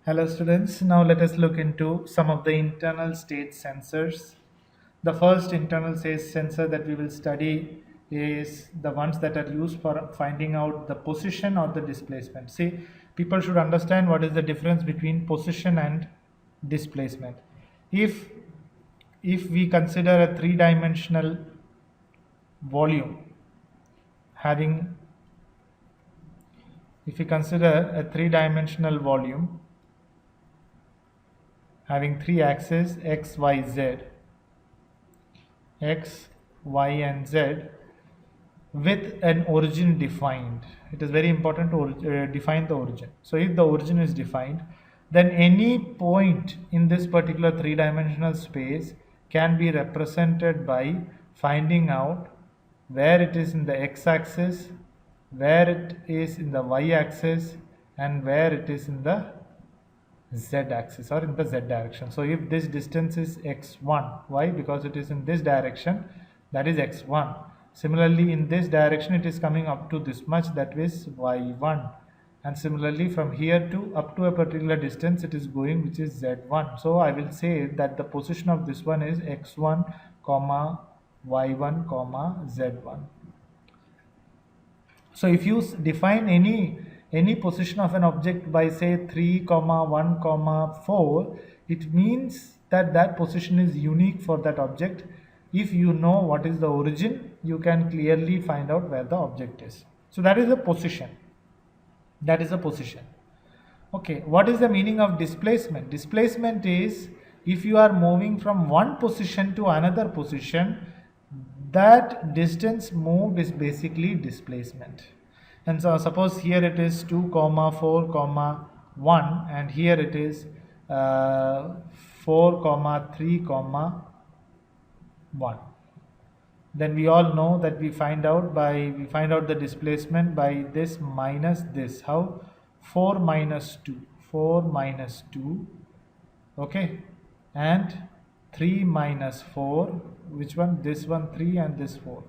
Hello students, now let us look into some of the internal state sensors. The first internal state sensor that we will study is the ones that are used for finding out the position or the displacement. See, people should understand what is the difference between position and displacement. If if we consider a three-dimensional volume having if we consider a three-dimensional volume having three axes x, y, z, x, y, and z with an origin defined. It is very important to define the origin. So if the origin is defined, then any point in this particular three-dimensional space can be represented by finding out where it is in the x-axis, where it is in the y-axis, and where it is in the z-axis or in the z direction. So if this distance is x1, why? Because it is in this direction, that is x1. Similarly, in this direction it is coming up to this much, that is y1. And similarly from here to up to a particular distance it is going, which is z1. So I will say that the position of this one is x1 comma y1 comma z1. So if you define any position of an object by say 3 comma 1 comma 4, it means that that position is unique for that object. If you know what is the origin, you can clearly find out where the object is. So that is a position. That is a position. Okay, what is the meaning of displacement? Displacement is if you are moving from one position to another position, that distance moved is basically displacement. And so suppose here it is 2 comma 4 comma 1, and here it is 4 comma 3 comma 1. Then we all know that we find out the displacement by this minus this. How? 4 minus 2, 4 minus 2, okay, and 3 minus 4, which one? This one 3 and this 4.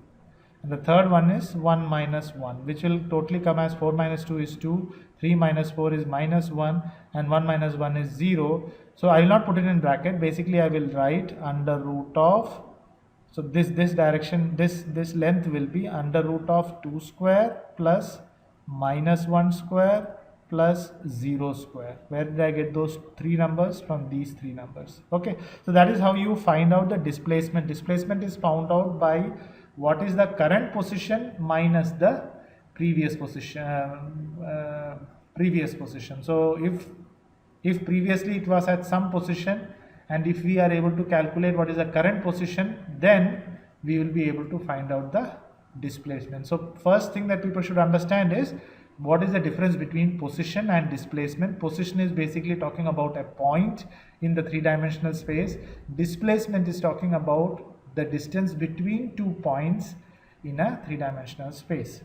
And the third one is 1 minus 1, which will totally come as 4 minus 2 is 2, 3 minus 4 is minus 1, and 1 minus 1 is 0. So I will not put it in bracket. Basically I will write under root of, so this direction, this length will be under root of 2 square plus minus 1 square plus 0 square. Where did I get those three numbers? From these three numbers. Okay, so that is how you find out the displacement. Displacement is found out by what is the current position minus the previous position. So if previously it was at some position, and if we are able to calculate what is the current position, then we will be able to find out the displacement. So first thing that people should understand is what is the difference between position and displacement. Position is basically talking about a point in the three-dimensional space. Displacement is talking about the distance between 2 points in a three-dimensional space.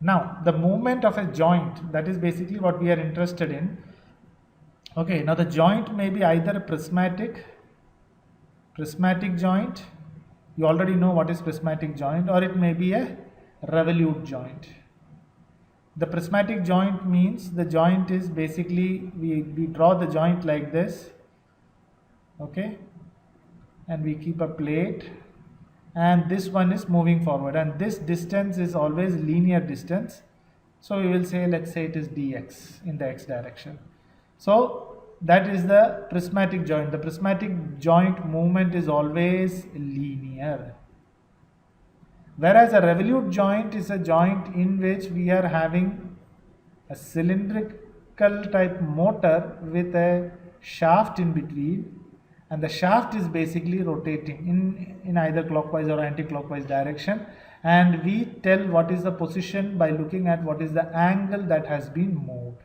Now the movement of a joint, that is basically what we are interested in. Okay, now the joint may be either a prismatic joint. You already know what is prismatic joint, or it may be a revolute joint. The prismatic joint means the joint is basically, we draw the joint like this, okay, and we keep a plate, and this one is moving forward, and this distance is always linear distance. So we will say, let's say it is dx in the x direction. So that is the prismatic joint. The prismatic joint movement is always linear. Whereas a revolute joint is a joint in which we are having a cylindrical type motor with a shaft in between, and the shaft is basically rotating in either clockwise or anti-clockwise direction, and we tell what is the position by looking at what is the angle that has been moved.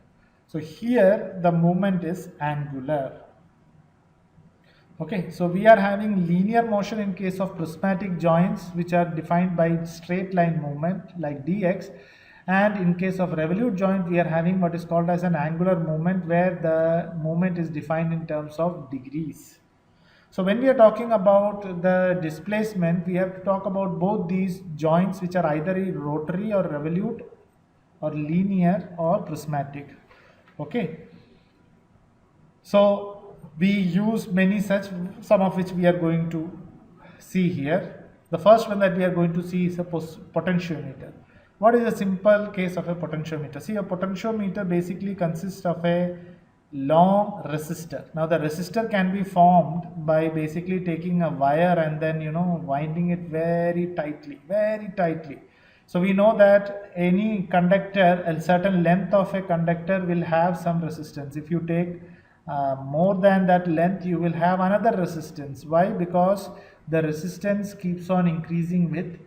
So here the movement is angular. Okay, so we are having linear motion in case of prismatic joints, which are defined by straight line movement like dx, and in case of revolute joint we are having what is called as an angular movement, where the movement is defined in terms of degrees. So when we are talking about the displacement, we have to talk about both these joints, which are either rotary or revolute, or linear or prismatic. Okay, So we use many such, some of which we are going to see here. The first one that we are going to see is a potentiometer. What is a simple case of a potentiometer? See, a potentiometer basically consists of a long resistor. Now the resistor can be formed by basically taking a wire and then winding it very tightly. So we know that any conductor, a certain length of a conductor will have some resistance. If you take more than that length, you will have another resistance. Why? Because the resistance keeps on increasing with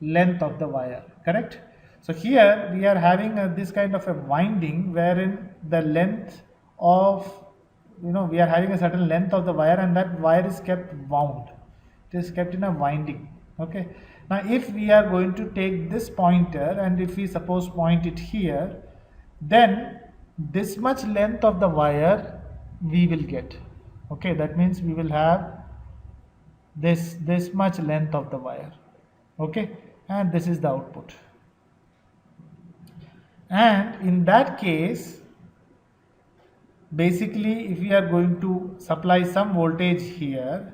length of the wire, correct? So here we are having this kind of a winding wherein the length of, we are having a certain length of the wire, and that wire is kept wound. It is kept in a winding. Okay. Now if we are going to take this pointer and if we suppose point it here, then this much length of the wire we will get. Okay, that means we will have this much length of the wire. Okay, and this is the output. And in that case, basically if we are going to supply some voltage here,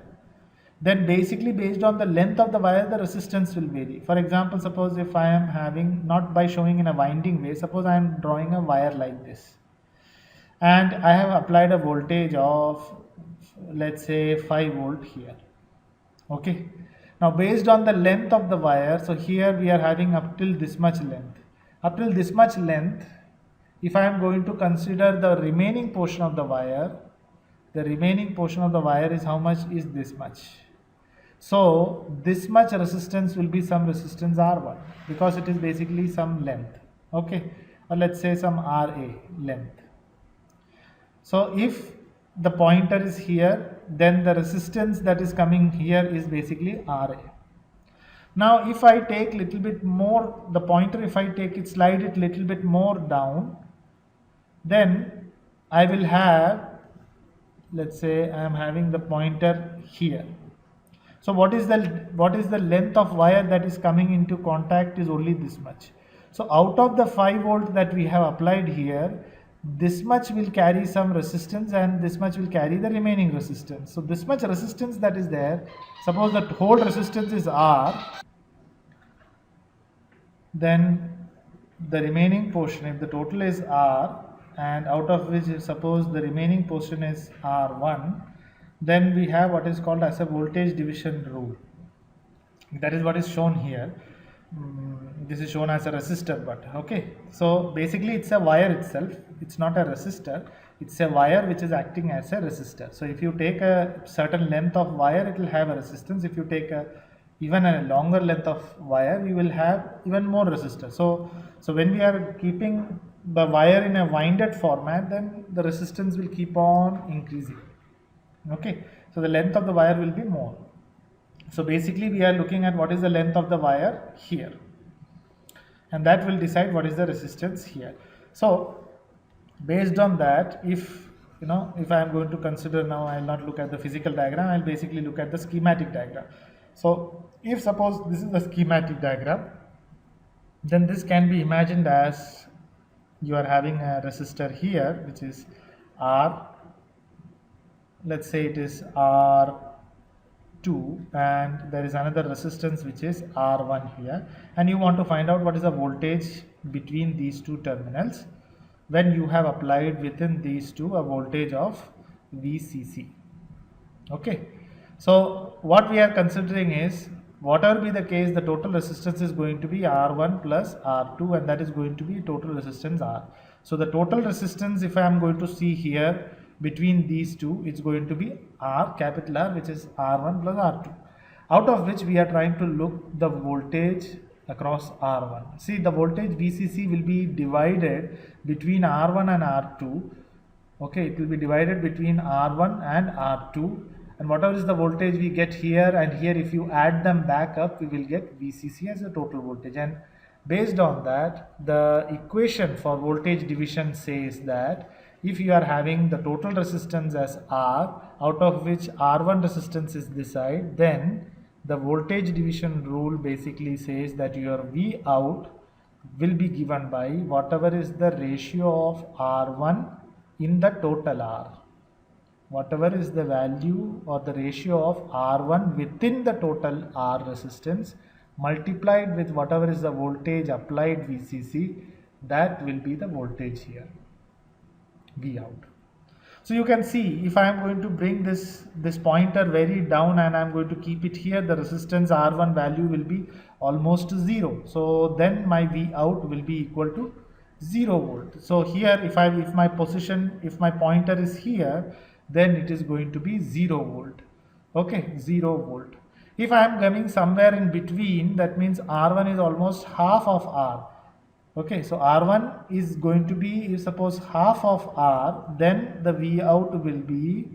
then basically based on the length of the wire, the resistance will vary. For example, suppose if I am having, not by showing in a winding way, suppose I am drawing a wire like this, and I have applied a voltage of, let's say, 5 volt here. Okay, now based on the length of the wire, so here we are having up till this much length. Up till this much length, if I am going to consider the remaining portion of the wire, the remaining portion of the wire is how much? Is this much. So this much resistance will be some resistance R1, because it is basically some length. Okay, or let's say some RA length. So if the pointer is here, then the resistance that is coming here is basically RA. Now if I take little bit more, the pointer, if I take it, slide it little bit more down, then I will have, let's say I am having the pointer here. So what is the length of wire that is coming into contact is only this much. So out of the 5 volt that we have applied here, this much will carry some resistance and this much will carry the remaining resistance. So this much resistance that is there, suppose that whole resistance is R, then the remaining portion, if the total is R, and out of which suppose the remaining portion is R1, then we have what is called as a voltage division rule. That is what is shown here. This is shown as a resistor, but okay. So basically it's a wire itself. It's not a resistor. It's a wire which is acting as a resistor. So if you take a certain length of wire, it will have a resistance. If you take even a longer length of wire, you will have even more resistor. So when we are keeping the wire in a winded format, then the resistance will keep on increasing. Okay, so the length of the wire will be more. So basically we are looking at what is the length of the wire here, and that will decide what is the resistance here. So based on that, if I am going to consider, now I will not look at the physical diagram, I will basically look at the schematic diagram. So if suppose this is the schematic diagram, then this can be imagined as you are having a resistor here which is R, let's say it is R2, and there is another resistance which is R1 here, and you want to find out what is the voltage between these two terminals when you have applied within these two a voltage of VCC. Okay, so what we are considering is, whatever be the case, the total resistance is going to be R1 plus R2, and that is going to be total resistance R. So the total resistance, if I am going to see here between these two, it's going to be R, capital R, which is R1 plus R2, out of which we are trying to look the voltage across R1. See, the voltage VCC will be divided between R1 and R2. Okay, it will be divided between R1 and R2, and whatever is the voltage we get here and here, if you add them back up, we will get VCC as a total voltage. And based on that, the equation for voltage division says that if you are having the total resistance as R, out of which R1 resistance is this side, then the voltage division rule basically says that your V out will be given by whatever is the ratio of R1 in the total R. whatever is the value or the ratio of R1 within the total R resistance multiplied with whatever is the voltage applied VCC, that will be the voltage here, V out. So you can see, if I am going to bring this pointer very down and I am going to keep it here, the resistance R1 value will be almost 0. So then my V out will be equal to 0 volt. So here if my pointer is here, then it is going to be 0 volt. Okay, 0 volt. If I am coming somewhere in between, that means R1 is almost half of R. Okay, so R1 is going to be, suppose half of R, then the V out will be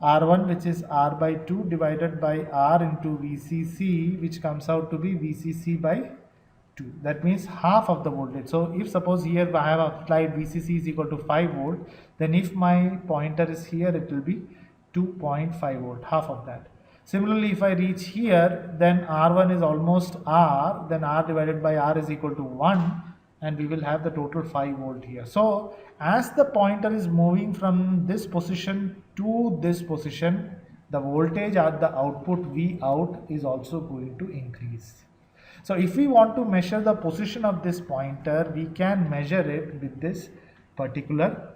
R1, which is R by 2 divided by R into VCC, which comes out to be VCC by 2. That means half of the voltage. So if suppose here I have applied VCC is equal to 5 volt, then if my pointer is here, it will be 2.5 volt, half of that. Similarly, if I reach here, then R1 is almost R, then R divided by R is equal to 1, and we will have the total 5 volt here. So as the pointer is moving from this position to this position, the voltage at the output V out is also going to increase. So if we want to measure the position of this pointer, we can measure it with this particular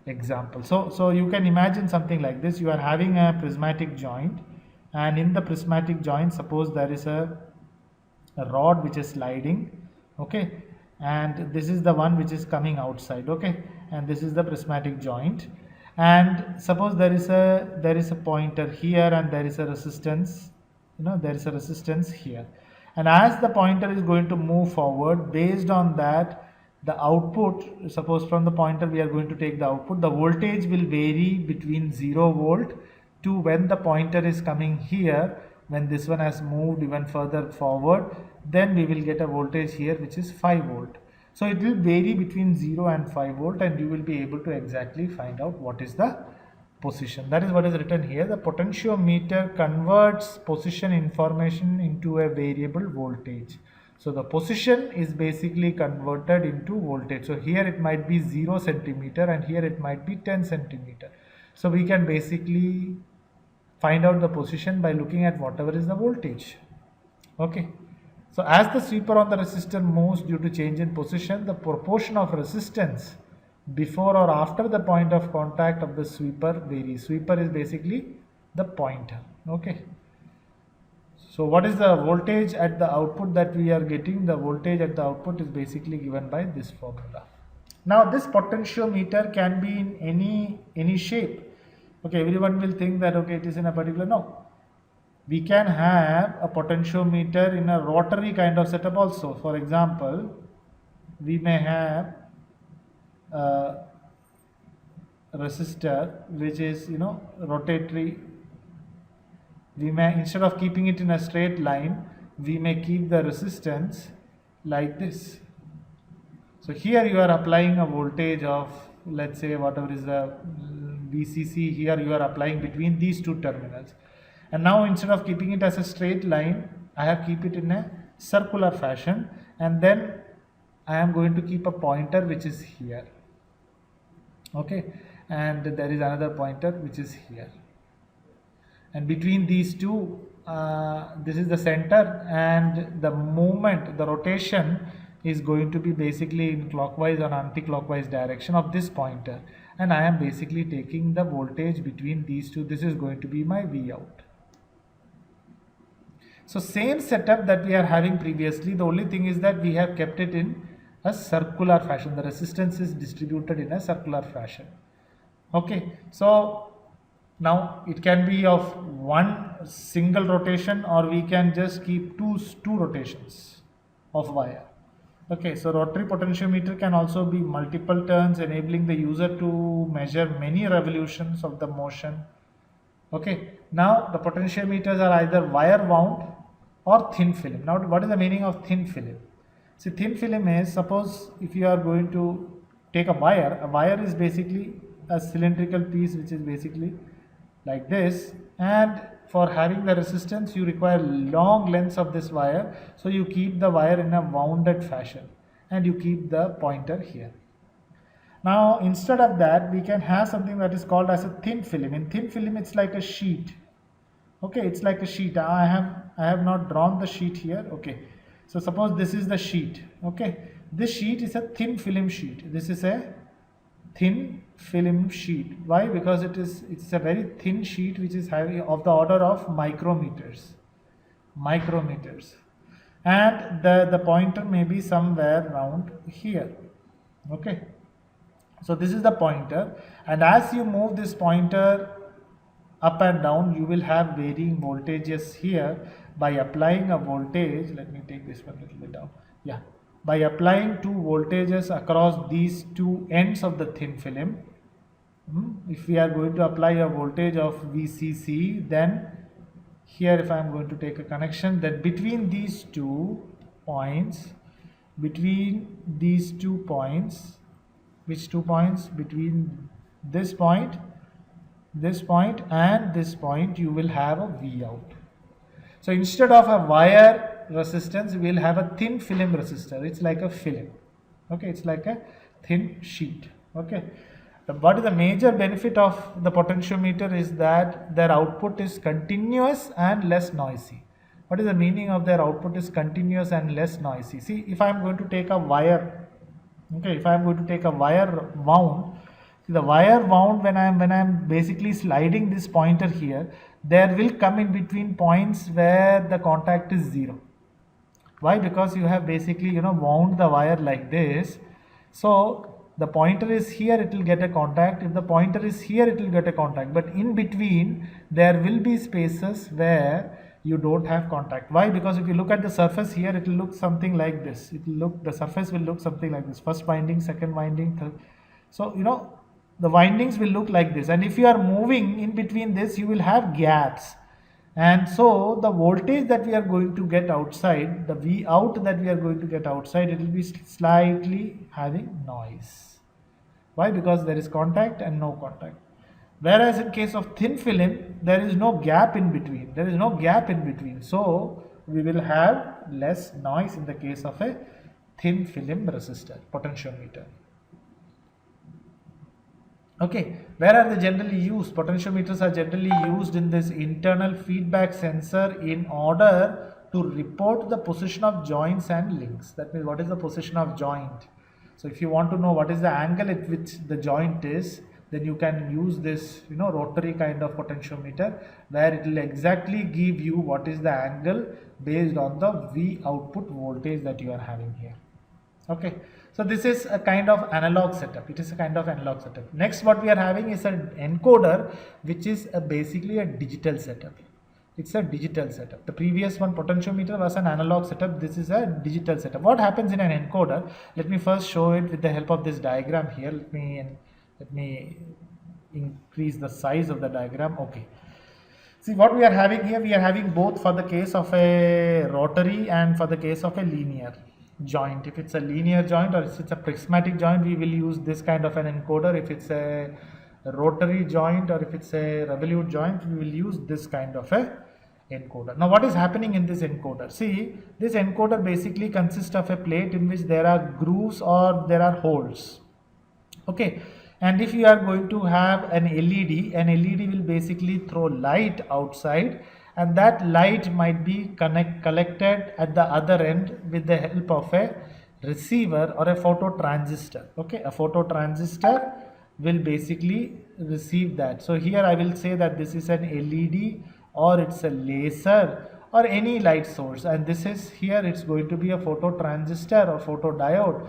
example. So you can imagine something like this. You are having a prismatic joint, and in the prismatic joint, suppose there is a rod which is sliding, okay, and this is the one which is coming outside, okay, and this is the prismatic joint, and suppose there is a pointer here and there is a resistance, there is a resistance here, and as the pointer is going to move forward, based on that, the output, suppose from the pointer we are going to take the output, the voltage will vary between 0 volt to when the pointer is coming here. When this one has moved even further forward, then we will get a voltage here which is 5 volt. So it will vary between 0 and 5 volt, and you will be able to exactly find out what is the position. That is what is written here. The potentiometer converts position information into a variable voltage. So the position is basically converted into voltage. So here it might be 0 centimeter and here it might be 10 centimeter. So we can basically find out the position by looking at whatever is the voltage. Okay. So as the sweeper on the resistor moves due to change in position, the proportion of resistance before or after the point of contact of the sweeper varies. Sweeper is basically the pointer. Okay. So what is the voltage at the output that we are getting? The voltage at the output is basically given by this formula. Now this potentiometer can be in any shape. Okay, everyone will think that okay, it is in a particular, no. We can have a potentiometer in a rotary kind of setup also. For example, we may have a resistor which is rotatory. We may, instead of keeping it in a straight line, we may keep the resistance like this. So here you are applying a voltage of, let's say, whatever is the VCC, here you are applying between these two terminals. And now instead of keeping it as a straight line, I have keep it in a circular fashion, and then I am going to keep a pointer which is here. Okay, and there is another pointer which is here. And between these two, this is the center, and the movement, the rotation is going to be basically in clockwise or anti-clockwise direction of this pointer, and I am basically taking the voltage between these two. This is going to be my V out. So same setup that we are having previously, the only thing is that we have kept it in a circular fashion. The resistance is distributed in a circular fashion. Okay, so now it can be of one single rotation, or we can just keep two rotations of wire. Okay, so rotary potentiometer can also be multiple turns, enabling the user to measure many revolutions of the motion. Okay, now the potentiometers are either wire wound or thin film. Now what is the meaning of thin film? See, thin film is, suppose if you are going to take a wire is basically a cylindrical piece which is basically like this, and for having the resistance you require long lengths of this wire, so you keep the wire in a wounded fashion and you keep the pointer here. Now instead of that, we can have something that is called as a thin film. In thin film, it's like a sheet. Okay, it's like a sheet. I have not drawn the sheet here. Okay, so suppose this is the sheet. Okay, this sheet is a thin film sheet. This is a thin film sheet. Why? Because it's a very thin sheet which is having of the order of micrometers, and the pointer may be somewhere around here. Okay, so this is the pointer, and as you move this pointer up and down, you will have varying voltages here. By applying a voltage, let me take this one a little bit down. Yeah, by applying two voltages across these two ends of the thin film, if we are going to apply a voltage of VCC, then here if I am going to take a connection, then between these 2 points, which 2 points? Between this point and this point, you will have a V out. So instead of a wire resistance, we will have a thin film resistor. It's like a film. Okay, it's like a thin sheet. Okay, what is the major benefit of the potentiometer is that their output is continuous and less noisy. What is the meaning of their output is continuous and less noisy? See, if I am going to take a wire, okay, if I am going to take a wire wound, the wire wound, when I am basically sliding this pointer here, there will come in between points where the contact is 0. Why? Because you have basically wound the wire like this. So the pointer is here, it will get a contact. If the pointer is here, it will get a contact. But in between, there will be spaces where you don't have contact. Why? Because if you look at the surface here, it will look something like this. The surface will look something like this. First winding, second winding, third. So the windings will look like this, and if you are moving in between this, you will have gaps, and so the voltage that we are going to get outside, the V out that we are going to get outside, it will be slightly having noise. Why? Because there is contact and no contact. Whereas in case of thin film, there is no gap in between. So we will have less noise in the case of a thin film resistor, potentiometer. Okay, where are they generally used? Potentiometers are generally used in this internal feedback sensor in order to report the position of joints and links. That means, what is the position of joint? So if you want to know what is the angle at which the joint is, then you can use this rotary kind of potentiometer, where it will exactly give you what is the angle based on the V output voltage that you are having here. Okay, so this is a kind of analog setup. Next, what we are having is an encoder, which is basically a digital setup. It's a digital setup. The previous one, potentiometer, was an analog setup. This is a digital setup. What happens in an encoder? Let me first show it with the help of this diagram here. Let me increase the size of the diagram. Okay. See, what we are having here, we are having both for the case of a rotary and for the case of a linear joint. If it's a linear joint or if it's a prismatic joint, we will use this kind of an encoder. If it's a rotary joint or if it's a revolute joint, we will use this kind of a encoder. Now what is happening in this encoder? See, this encoder basically consists of a plate in which there are grooves or there are holes. Okay, and if you are going to have an LED will basically throw light outside, and that light might be collected at the other end with the help of a receiver or a phototransistor. Okay, a phototransistor will basically receive that. So here I will say that this is an LED or it's a laser or any light source, and this is here it's going to be a phototransistor or photodiode.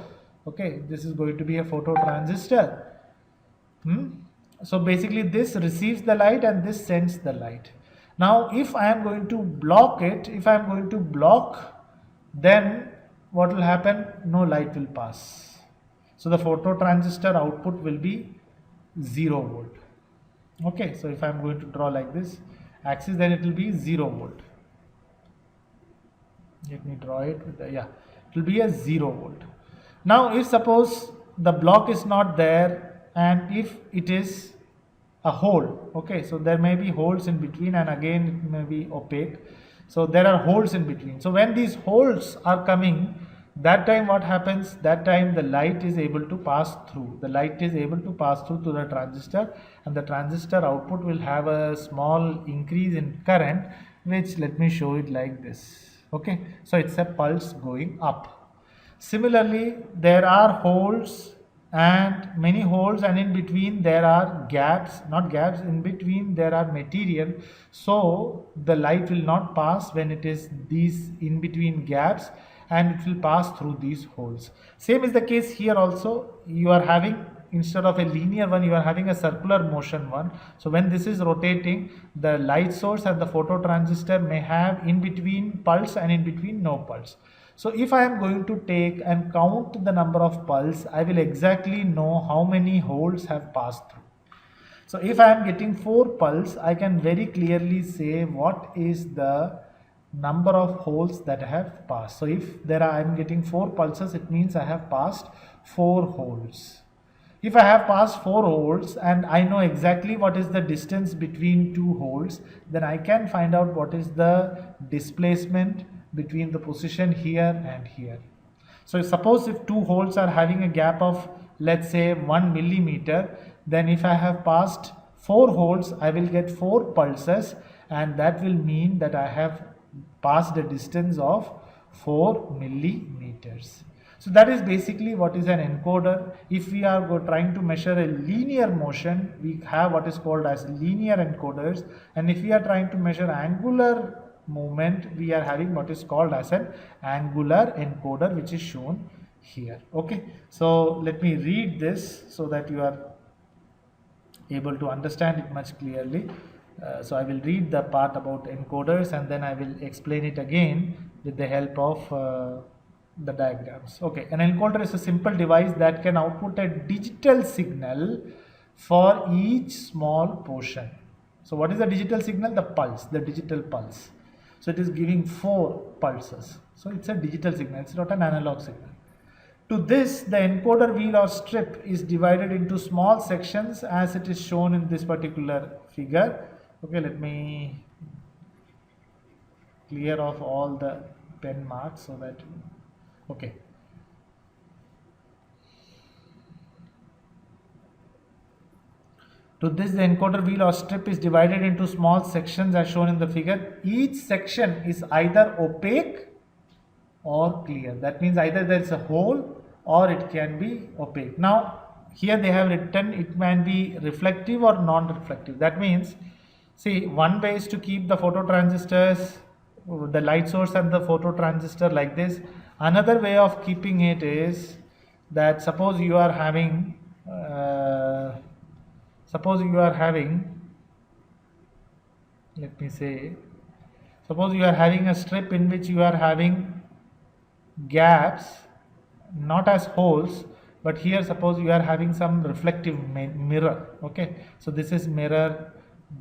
Okay, this is going to be a phototransistor. So basically this receives the light and this sends the light. Now if I am going to block it, then what will happen? No light will pass. So the phototransistor output will be 0 volt. Okay, so if I am going to draw like this axis, then it will be 0 volt. Let me draw it with the, it will be a 0 volt. Now if suppose the block is not there and if it is a hole, okay, so there may be holes in between, and again it may be opaque. So there are holes in between. So when these holes are coming, That time what happens? That time the light is able to pass through. The light is able to pass through to the transistor, and the transistor output will have a small increase in current, which let me show it like this. Okay, so it's a pulse going up. Similarly, there are holes and many holes, and in between there are gaps, not gaps, in between there are material. So the light will not pass when it is these in between gaps, and it will pass through these holes. Same is the case here also. You are having, instead of a linear one, you are having a circular motion one. So when this is rotating, the light source and the phototransistor may have in between pulse and in between no pulse. So if I am going to take and count the number of pulse, I will exactly know how many holes have passed through. So if I am getting 4 pulse, I can very clearly say what is the number of holes that have passed. So if there are, I am getting 4 pulses, it means I have passed 4 holes. If I have passed 4 holes and I know exactly what is the distance between 2 holes, then I can find out what is the displacement between the position here and here. So suppose if 2 holes are having a gap of, let's say, 1 millimeter, then if I have passed 4 holes, I will get 4 pulses, and that will mean that I have passed a distance of 4 millimeters. So that is basically what is an encoder. If we are trying to measure a linear motion, we have what is called as linear encoders, and if we are trying to measure angular movement, we are having what is called as an angular encoder, which is shown here. Okay, so let me read this so that you are able to understand it much clearly. So I will read the part about encoders, and then I will explain it again with the help of the diagrams. Okay, an encoder is a simple device that can output a digital signal for each small portion. So what is the digital signal? The pulse, the digital pulse. So it is giving 4 pulses. So it's a digital signal, it's not an analog signal. To this, the encoder wheel or strip is divided into small sections as it is shown in this particular figure. Okay, let me clear off all the pen marks so that, okay. To this, the encoder wheel or strip is divided into small sections as shown in the figure. Each section is either opaque or clear. That means either there is a hole or it can be opaque. Now, here they have written it can be reflective or non-reflective. That means, see, one way is to keep the phototransistors, the light source and the phototransistor like this. Another way of keeping it is that suppose you are having let me say, suppose you are having a strip in which you are having gaps, not as holes, but here suppose you are having some reflective mirror. Okay, so this is mirror,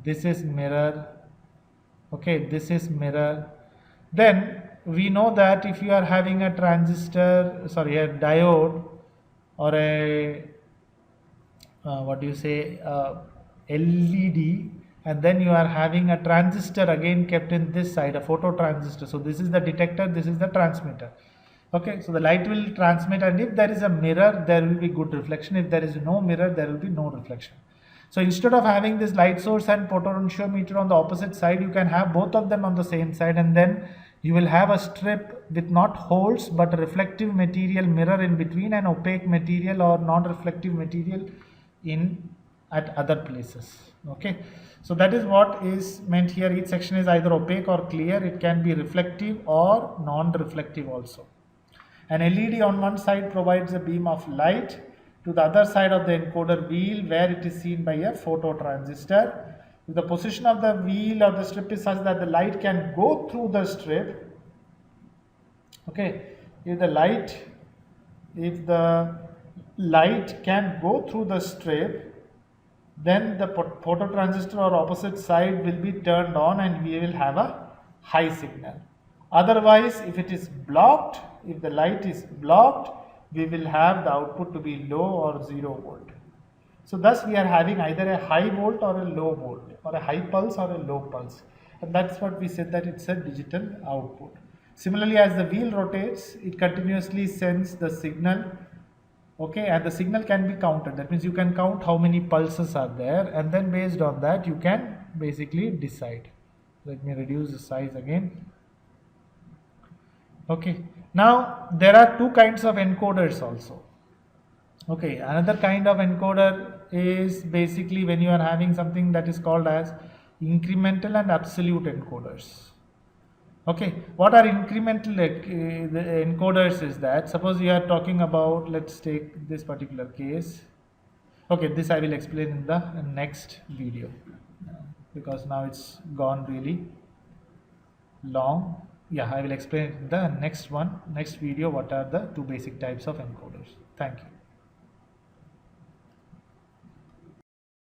this is mirror, okay, this is mirror. Then we know that if you are having a transistor, sorry, a diode or a LED, and then you are having a transistor again kept in this side, a phototransistor. So this is the detector, this is the transmitter. Okay, so the light will transmit, and if there is a mirror, there will be good reflection. If there is no mirror, there will be no reflection. So instead of having this light source and potentiometer on the opposite side, you can have both of them on the same side, and then you will have a strip with not holes but reflective material mirror in between, and opaque material or non-reflective material at other places. Okay, so that is what is meant here. Each section is either opaque or clear. It can be reflective or non-reflective also. An LED on one side provides a beam of light to the other side of the encoder wheel, where it is seen by a phototransistor. If the position of the wheel or the strip is such that the light can go through the strip, okay, if the light can go through the strip, then the phototransistor or opposite side will be turned on and we will have a high signal. Otherwise, if it is blocked, if the light is blocked, we will have the output to be low or 0 volt. So thus we are having either a high volt or a low volt, or a high pulse or a low pulse, and that's what we said, that it's a digital output. Similarly, as the wheel rotates, it continuously sends the signal. Okay, and the signal can be counted. That means you can count how many pulses are there, and then based on that you can basically decide. Let me reduce the size again. Okay, now there are two kinds of encoders also. Okay, another kind of encoder is basically when you are having something that is called as incremental and absolute encoders. Okay, what are incremental the encoders is that, suppose you are talking about, let's take this particular case. Okay, this I will explain in the next video because now it's gone really long. Yeah, I will explain it in the next video what are the two basic types of encoders. Thank you.